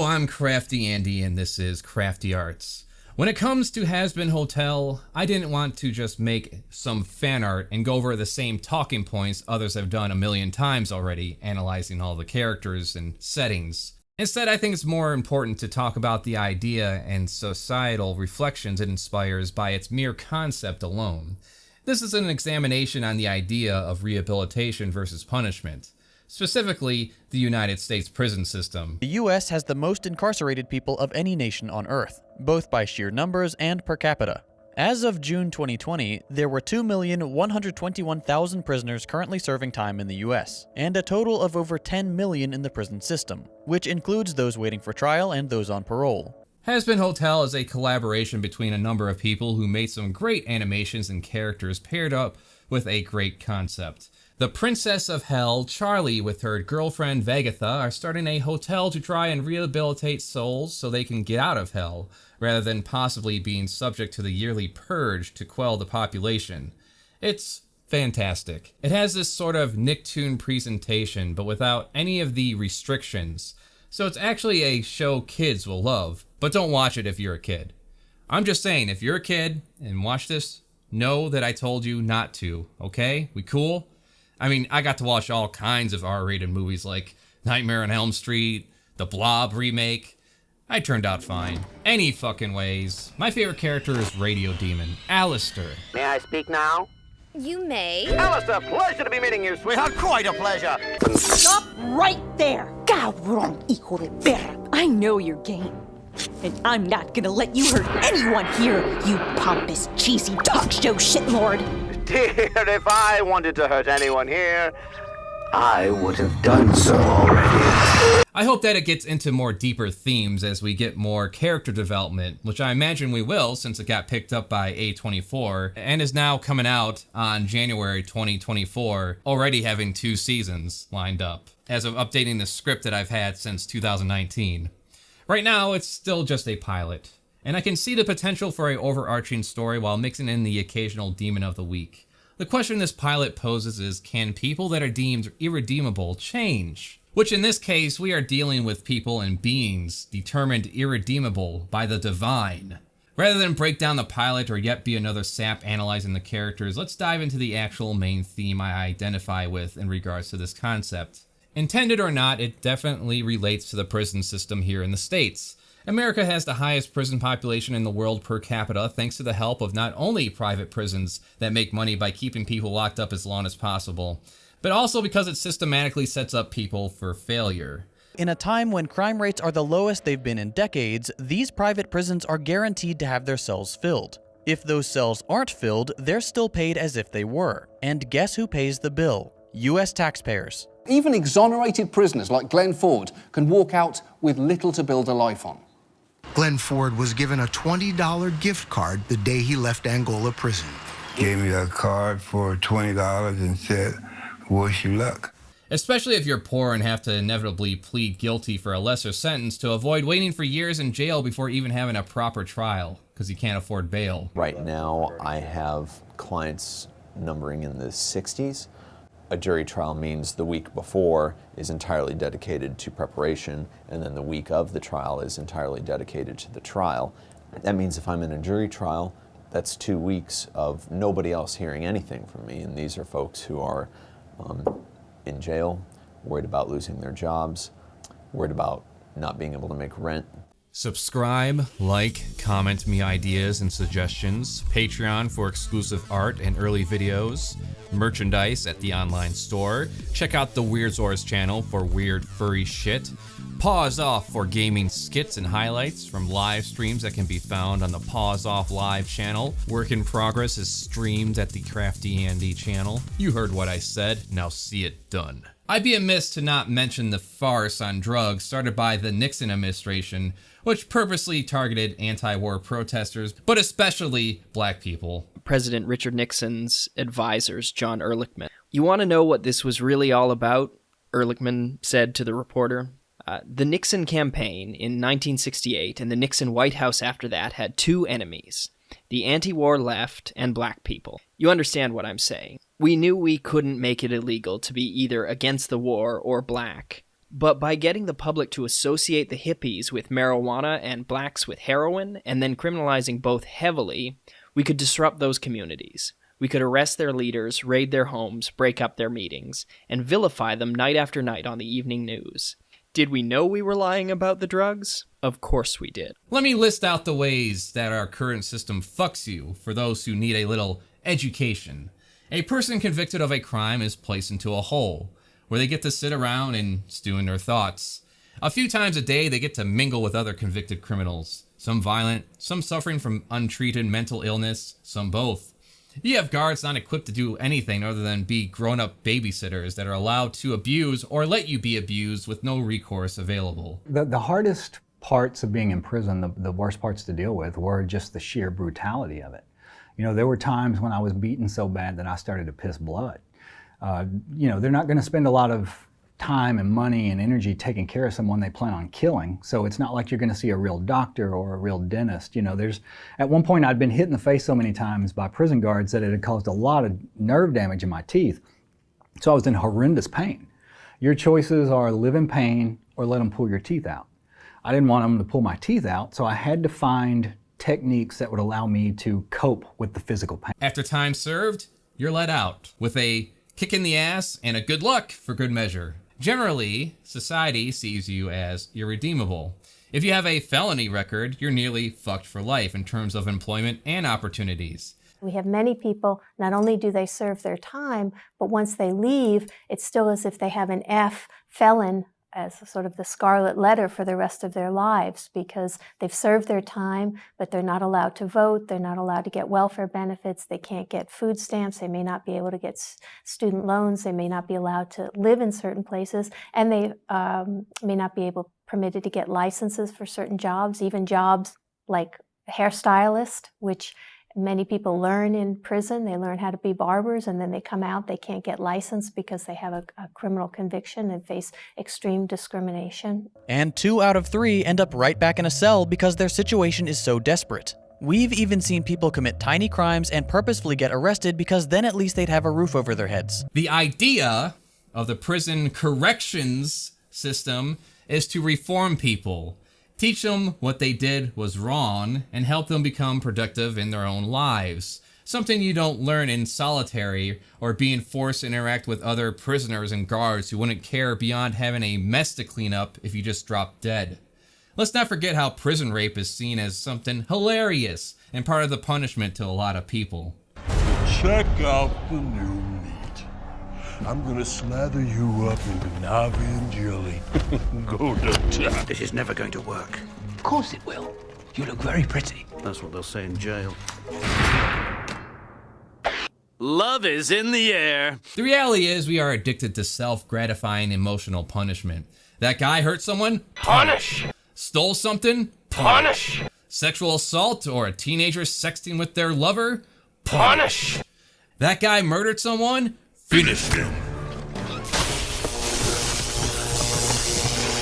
I'm CraftyAndy and this is Crafty Arts. When it comes to Hazbin Hotel, I didn't want to just make some fan art and go over the same talking points others have done a million times already, analyzing all the characters and settings. Instead, I think it's more important to talk about the idea and societal reflections it inspires by its mere concept alone. This is an examination on the idea of rehabilitation versus punishment. Specifically, the United States prison system. The U.S. has the most incarcerated people of any nation on Earth, both by sheer numbers and per capita. As of June 2020, there were 2,121,000 prisoners currently serving time in the U.S., and a total of over 10 million in the prison system, which includes those waiting for trial and those on parole. Hazbin Hotel is a collaboration between a number of people who made some great animations and characters paired up with a great concept. The Princess of Hell, Charlie, with her girlfriend Vagatha, are starting a hotel to try and rehabilitate souls so they can get out of hell, rather than possibly being subject to the yearly purge to quell the population. It's fantastic. It has this sort of Nicktoon presentation, but without any of the restrictions. So it's actually a show kids will love, but don't watch it if you're a kid. I'm just saying, if you're a kid and watch this, know that I told you not to, okay? We cool? I mean, I got to watch all kinds of R-rated movies like Nightmare on Elm Street, the Blob remake. I turned out fine. Any fucking ways. My favorite character is Radio Demon, Alistair. May I speak now? You may. Alistair, pleasure to be meeting you, sweetheart. Quite a pleasure. Stop right there! Cabrón, hijo de perra. I know your game. And I'm not gonna let you hurt anyone here, you pompous, cheesy talk show shitlord. Dear, if I wanted to hurt anyone here, I would have done so already. I hope that it gets into more deeper themes as we get more character development, which I imagine we will since it got picked up by A24 and is now coming out on January 2024, already having 2 seasons lined up, as of updating the script that I've had since 2019. Right now, it's still just a pilot, and I can see the potential for an overarching story while mixing in the occasional demon of the week. The question this pilot poses is, can people that are deemed irredeemable change? Which in this case, we are dealing with people and beings determined irredeemable by the divine. Rather than break down the pilot or yet be another sap analyzing the characters, let's dive into the actual main theme I identify with in regards to this concept. Intended or not, it definitely relates to the prison system here in the States. America has the highest prison population in the world per capita thanks to the help of not only private prisons that make money by keeping people locked up as long as possible, but also because it systematically sets up people for failure. In a time when crime rates are the lowest they've been in decades, these private prisons are guaranteed to have their cells filled. If those cells aren't filled, they're still paid as if they were. And guess who pays the bill? U.S. taxpayers. Even exonerated prisoners like Glenn Ford can walk out with little to build a life on. Glenn Ford was given a $20 gift card the day he left Angola prison. Gave me a card for $20 and said, wish you luck. Especially if you're poor and have to inevitably plead guilty for a lesser sentence to avoid waiting for years in jail before even having a proper trial, because you can't afford bail. Right now, I have clients numbering in the 60s. A jury trial means the week before is entirely dedicated to preparation, and then the week of the trial is entirely dedicated to the trial. That means if I'm in a jury trial, that's 2 weeks of nobody else hearing anything from me, and these are folks who are in jail, worried about losing their jobs, worried about not being able to make rent. Subscribe, like, comment me ideas and suggestions, Patreon for exclusive art and early videos, merchandise at the online store, check out the Weirdzore's channel for weird furry shit, Pause Off for gaming skits and highlights from live streams that can be found on the Pause Off live channel. Work in Progress is streamed at the CraftyAndy channel. You heard what I said, now see it done. I'd be amiss to not mention the farce on drugs started by the Nixon administration, which purposely targeted anti-war protesters, but especially black people. President Richard Nixon's advisors, John Ehrlichman. You want to know what this was really all about? Ehrlichman said to the reporter. The Nixon campaign in 1968 and the Nixon White House after that had 2 enemies, the anti-war left and black people. You understand what I'm saying. We knew we couldn't make it illegal to be either against the war or black. But by getting the public to associate the hippies with marijuana and blacks with heroin, and then criminalizing both heavily, we could disrupt those communities. We could arrest their leaders, raid their homes, break up their meetings, and vilify them night after night on the evening news. Did we know we were lying about the drugs? Of course we did. Let me list out the ways that our current system fucks you for those who need a little education. A person convicted of a crime is placed into a hole, where they get to sit around and stew in their thoughts. A few times a day, they get to mingle with other convicted criminals. Some violent, some suffering from untreated mental illness, some both. You have guards not equipped to do anything other than be grown-up babysitters that are allowed to abuse or let you be abused with no recourse available. The hardest parts of being in prison, the worst parts to deal with, were just the sheer brutality of it. You know, there were times when I was beaten so bad that I started to piss blood. You know, they're not going to spend a lot of time and money and energy taking care of someone they plan on killing. So it's not like you're going to see a real doctor or a real dentist. You know, at one point I'd been hit in the face so many times by prison guards that it had caused a lot of nerve damage in my teeth. So I was in horrendous pain. Your choices are live in pain or let them pull your teeth out. I didn't want them to pull my teeth out, so I had to find techniques that would allow me to cope with the physical pain. After time served, you're let out with a kick in the ass and a good luck for good measure. Generally, society sees you as irredeemable. If you have a felony record, you're nearly fucked for life in terms of employment and opportunities. We have many people, not only do they serve their time, but once they leave, it's still as if they have an F felon as sort of the scarlet letter for the rest of their lives, because they've served their time, but they're not allowed to vote, they're not allowed to get welfare benefits, they can't get food stamps, they may not be able to get student loans, they may not be allowed to live in certain places, and they may not be permitted to get licenses for certain jobs, even jobs like a hairstylist, which many people learn in prison. They learn how to be barbers, and then they come out, they can't get licensed because they have a criminal conviction and face extreme discrimination. And 2 out of 3 end up right back in a cell because their situation is so desperate. We've even seen people commit tiny crimes and purposefully get arrested because then at least they'd have a roof over their heads. The idea of the prison corrections system is to reform people. Teach them what they did was wrong, and help them become productive in their own lives. Something you don't learn in solitary or being forced to interact with other prisoners and guards who wouldn't care beyond having a mess to clean up if you just dropped dead. Let's not forget how prison rape is seen as something hilarious and part of the punishment to a lot of people. Check out the new meat. I'm gonna slather you up in Navi and jelly. Go to town. This is never going to work. Of course it will. You look very pretty. That's what they'll say in jail. Love is in the air. The reality is we are addicted to self-gratifying emotional punishment. That guy hurt someone? Punish! Stole something? Punish! Sexual assault or a teenager sexting with their lover? Punish! That guy murdered someone? Finish him.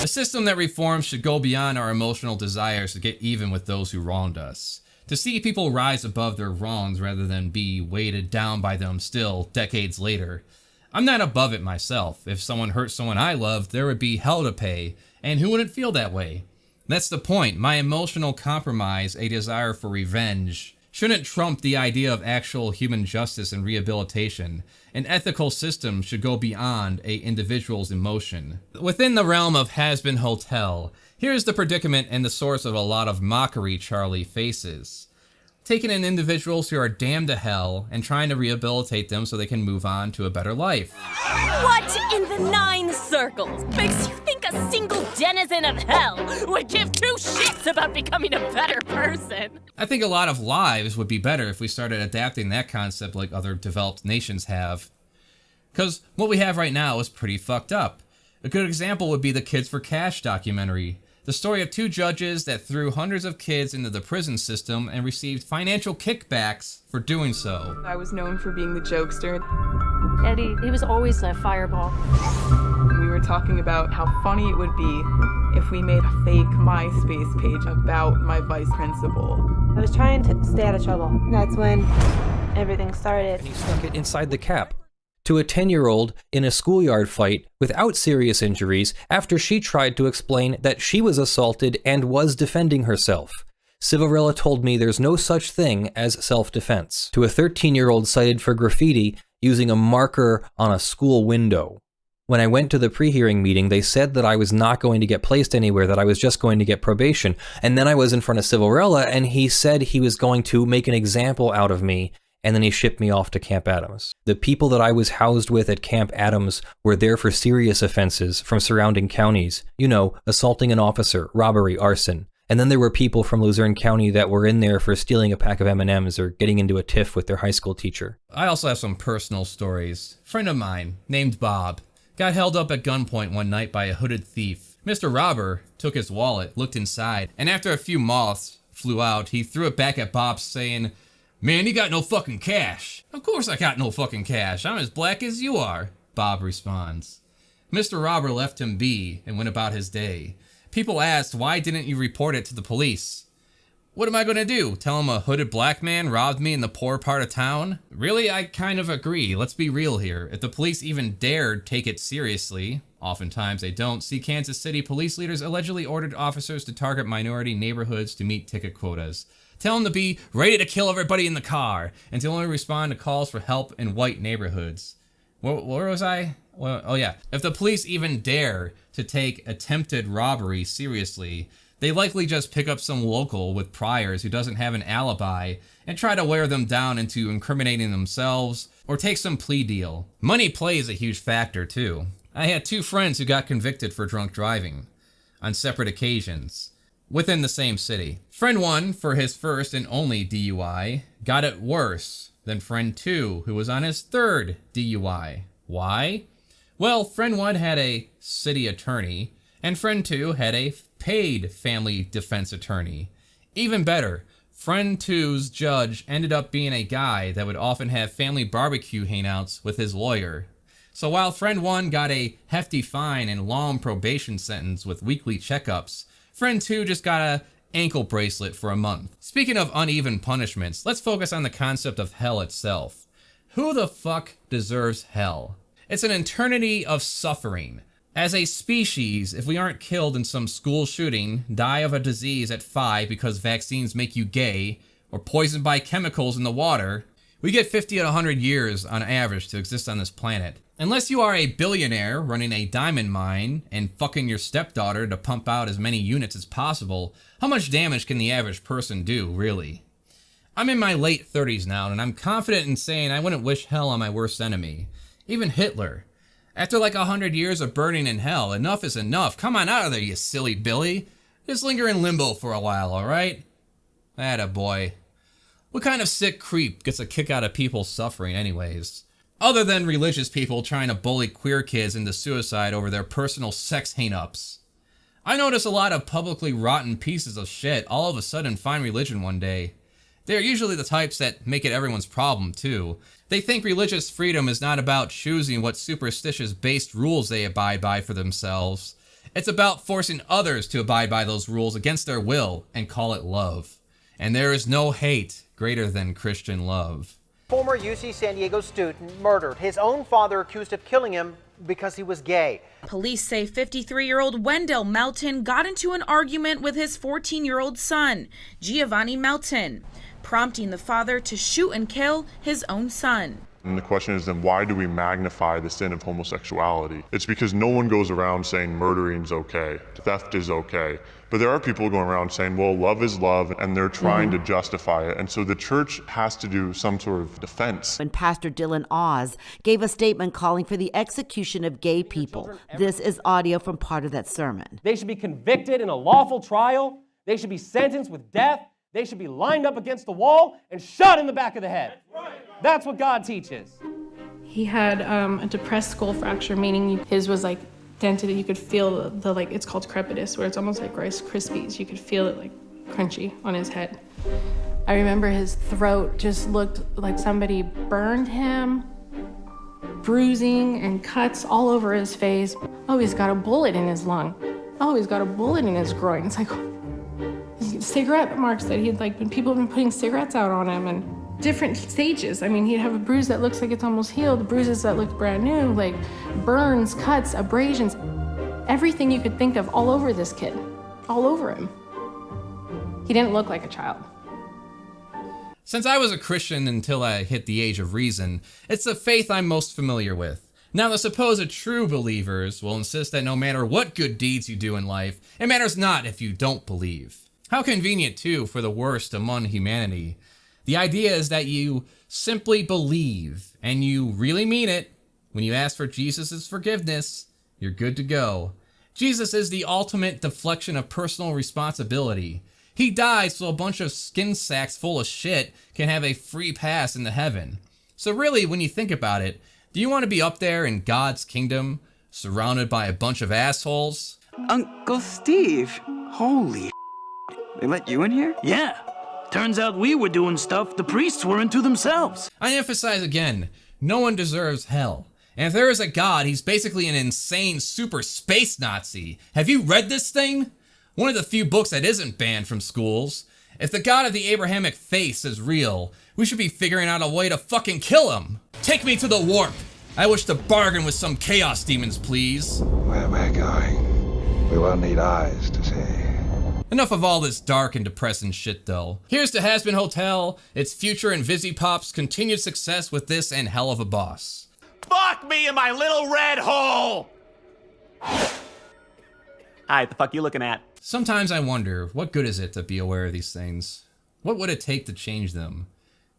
A system that reforms should go beyond our emotional desires to get even with those who wronged us. To see people rise above their wrongs rather than be weighted down by them still, decades later. I'm not above it myself. If someone hurt someone I loved, there would be hell to pay, and who wouldn't feel that way? That's the point. My emotional compromise, a desire for revenge, shouldn't trump the idea of actual human justice and rehabilitation. An ethical system should go beyond an individual's emotion. Within the realm of Hazbin Hotel, here's the predicament and the source of a lot of mockery Charlie faces. Taking in individuals who are damned to hell and trying to rehabilitate them so they can move on to a better life. What in the 9 circles makes you think a single denizen of hell would give 2 shits about becoming a better person? I think a lot of lives would be better if we started adapting that concept like other developed nations have. Because what we have right now is pretty fucked up. A good example would be the Kids for Cash documentary. The story of 2 judges that threw hundreds of kids into the prison system and received financial kickbacks for doing so. I was known for being the jokester. Eddie, he was always a fireball. We were talking about how funny it would be if we made a fake MySpace page about my vice principal. I was trying to stay out of trouble. That's when everything started. And he stuck it inside the cap. to a 10-year-old in a schoolyard fight without serious injuries after she tried to explain that she was assaulted and was defending herself. Civilrella told me there's no such thing as self-defense. To a 13-year-old cited for graffiti using a marker on a school window. When I went to the pre-hearing meeting, they said that I was not going to get placed anywhere, that I was just going to get probation. And then I was in front of Civilrella, and he said he was going to make an example out of me, and then he shipped me off to Camp Adams. The people that I was housed with at Camp Adams were there for serious offenses from surrounding counties. You know, assaulting an officer, robbery, arson. And then there were people from Luzerne County that were in there for stealing a pack of M&Ms or getting into a tiff with their high school teacher. I also have some personal stories. A friend of mine, named Bob, got held up at gunpoint one night by a hooded thief. Mr. Robber took his wallet, looked inside, and after a few moths flew out, he threw it back at Bob saying, "Man, you got no fucking cash." "Of course I got no fucking cash. I'm as black as you are," Bob responds. Mr. Robber left him be and went about his day. People asked, "Why didn't you report it to the police?" "What am I going to do? Tell him a hooded black man robbed me in the poor part of town?" Really, I kind of agree. Let's be real here. If the police even dared take it seriously, oftentimes they don't, see Kansas City police leaders allegedly ordered officers to target minority neighborhoods to meet ticket quotas. Tell them to be ready to kill everybody in the car and to only respond to calls for help in white neighborhoods. Where was I? Well, oh yeah. If the police even dare to take attempted robbery seriously, they likely just pick up some local with priors who doesn't have an alibi and try to wear them down into incriminating themselves or take some plea deal. Money plays a huge factor too. I had two friends who got convicted for drunk driving on separate occasions within the same city. Friend 1, for his first and only DUI, got it worse than friend 2, who was on his third DUI. Why? Well, friend 1 had a city attorney, and friend 2 had a paid family defense attorney. Even better, friend 2's judge ended up being a guy that would often have family barbecue hangouts with his lawyer. So while friend 1 got a hefty fine and long probation sentence with weekly checkups, friend 2 just got a ankle bracelet for a month. Speaking of uneven punishments, let's focus on the concept of hell itself. Who the fuck deserves hell? It's an eternity of suffering. As a species, if we aren't killed in some school shooting, die of a disease at 5 because vaccines make you gay, or poisoned by chemicals in the water, we get 50 to 100 years on average to exist on this planet. Unless you are a billionaire running a diamond mine and fucking your stepdaughter to pump out as many units as possible, how much damage can the average person do, really? I'm in my late 30s now, and I'm confident in saying I wouldn't wish hell on my worst enemy. Even Hitler. After like 100 years of burning in hell, enough is enough. Come on out of there, you silly Billy. Just linger in limbo for a while, alright? Attaboy. What kind of sick creep gets a kick out of people suffering anyways? Other than religious people trying to bully queer kids into suicide over their personal sex hang-ups. I notice a lot of publicly rotten pieces of shit all of a sudden find religion one day. They're usually the types that make it everyone's problem too. They think religious freedom is not about choosing what superstitious-based rules they abide by for themselves. It's about forcing others to abide by those rules against their will and call it love. And there is no hate greater than Christian love. Former UC San Diego student murdered. His own father accused of killing him because he was gay. Police say 53-year-old Wendell Melton got into an argument with his 14-year-old son, Giovanni Melton, prompting the father to shoot and kill his own son. And the question is then why do we magnify the sin of homosexuality? It's because no one goes around saying murdering's okay, theft is okay. But there are people going around saying, well, love is love, and they're trying to justify it. And so the church has to do some sort of defense. When Pastor Dylan Oz gave a statement calling for the execution of gay people. This is audio from part of that sermon. They should be convicted in a lawful trial. They should be sentenced with death. They should be lined up against the wall and shot in the back of the head. That's what God teaches. He had a depressed skull fracture, meaning his was like dented. You could feel the it's called crepitus, where it's almost like Rice Krispies. You could feel it like crunchy on his head. I remember his throat just looked like somebody burned him, bruising and cuts all over his face. Oh, he's got a bullet in his lung. Oh, he's got a bullet in his groin. It's like cigarette marks that he'd been people have been putting cigarettes out on him, and different stages. I mean, he'd have a bruise that looks like it's almost healed, bruises that look brand new, like burns, cuts, abrasions, everything you could think of all over this kid, all over him. He didn't look like a child. Since I was a Christian until I hit the age of reason, it's the faith I'm most familiar with. Now, the supposed true believers will insist that no matter what good deeds you do in life, it matters not if you don't believe. How convenient, too, for the worst among humanity. The idea is that you simply believe, and you really mean it. When you ask for Jesus' forgiveness, you're good to go. Jesus is the ultimate deflection of personal responsibility. He died so a bunch of skin sacks full of shit can have a free pass into heaven. So really, when you think about it, do you want to be up there in God's kingdom, surrounded by a bunch of assholes? Uncle Steve, holy they let you in here? Yeah. Turns out we were doing stuff the priests weren't to themselves. I emphasize again, no one deserves hell. And if there is a God, he's basically an insane super space Nazi. Have you read this thing? One of the few books that isn't banned from schools. If the God of the Abrahamic faith is real, we should be figuring out a way to fucking kill him. Take me to the warp. I wish to bargain with some chaos demons, please. Where we're going, we will need eyes to see. Enough of all this dark and depressing shit, though. Here's to Hazbin Hotel, its future, and Vivziepop's continued success with this and hell of a boss. Fuck me in my little red hole! Hi, the fuck you looking at? Sometimes I wonder, what good is it to be aware of these things? What would it take to change them?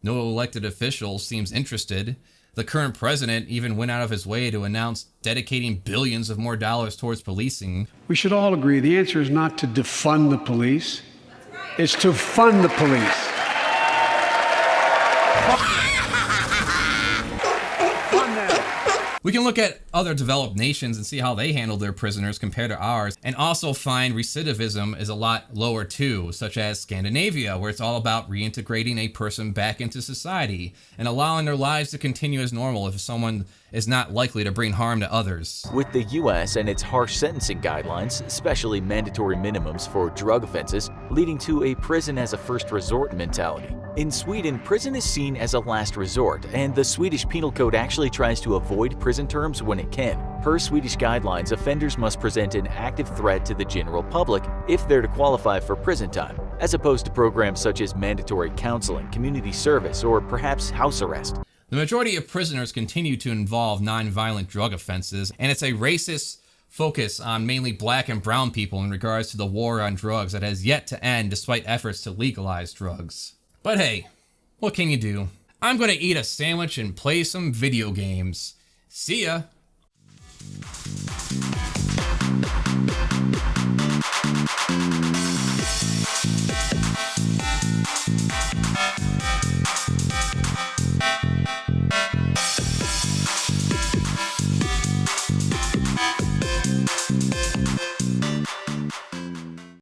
No elected official seems interested. The current president even went out of his way to announce dedicating billions of more dollars towards policing. We should all agree the answer is not to defund the police. It's to fund the police. We can look at other developed nations and see how they handle their prisoners compared to ours, and also find recidivism is a lot lower too, such as Scandinavia, where it's all about reintegrating a person back into society and allowing their lives to continue as normal if someone is not likely to bring harm to others. With the US and its harsh sentencing guidelines, especially mandatory minimums for drug offenses, leading to a prison as a first resort mentality. In Sweden, prison is seen as a last resort, and the Swedish Penal Code actually tries to avoid prison terms when it can. Per Swedish guidelines, offenders must present an active threat to the general public if they're to qualify for prison time, as opposed to programs such as mandatory counseling, community service, or perhaps house arrest. The majority of prisoners continue to involve non-violent drug offenses, and it's a racist focus on mainly black and brown people in regards to the war on drugs that has yet to end despite efforts to legalize drugs. But hey, what can you do? I'm gonna eat a sandwich and play some video games. See ya!